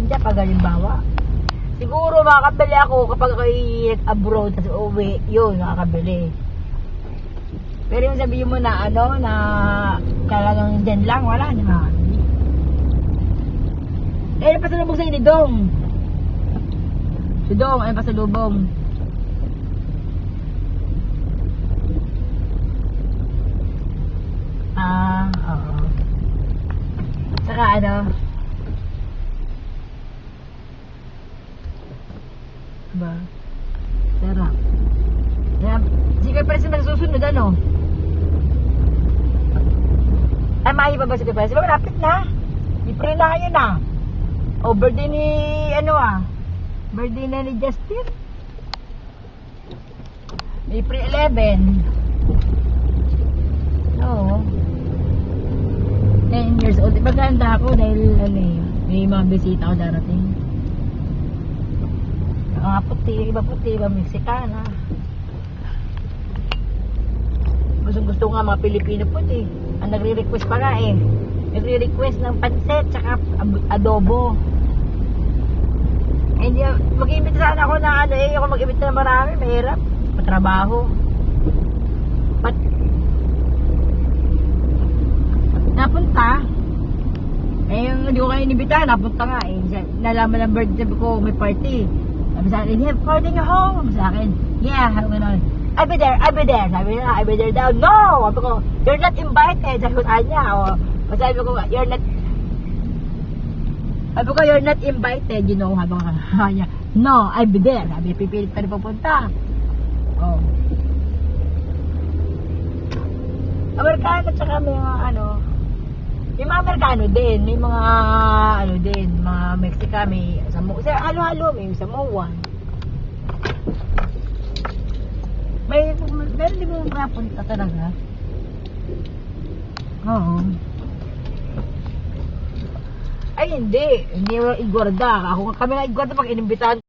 akin dyan pag halimbawa. Siguro makakabili ako kapag ako'y abroad tapos uwi, yun, makakabili. Pero yung sabihin mo na ano, na talagang dyan lang, wala na. Eh, pasalubong sa'yo ni Dong. Si Dong, ay pasalubong. Oo. Saka ano, ba? Sarap. Sige, President, nagsusunod ano? Ay, maahi pa ba si President? Malapit na. April na kayo na. O, birthday ni, birthday na ni Justin. April 11. Oo. 10 years old. Maganda ako dahil, may mga bisita ako darating. Puti, iba Mexicana. Gusto nga mga Pilipino puti. Ang nagre-request pa nga eh. Nagre-request ng pancit tsaka adobo. Eh, mag-iimbita sana ako na ako mag-iimbita na marami, mahirap. Matrabaho. Napunta. Eh, yung hindi ko kayo inibita, napunta nga eh. Nalaman ng birthday ko, may party. Sabi sa akin, yeah, party in your home. Sabi sa akin, yeah, I'll be there. Sabi niya, I'll be there daw. No! Sabi ko, you're not invited. Sabi ko kanya, sabi ko, you're not invited, you know. Sabi ko kanya, no, I'll be there. Sabi, pipilit pa rin pupunta. Oh. Amerikano, tsaka may mga may mga Amerikano din, may mga din, mga Mexican, may halo-halo, may Samoan. Meron din mo napunta talaga. Oo. Ay, hindi mo igorda. Kami na igorda pag inimbitahan.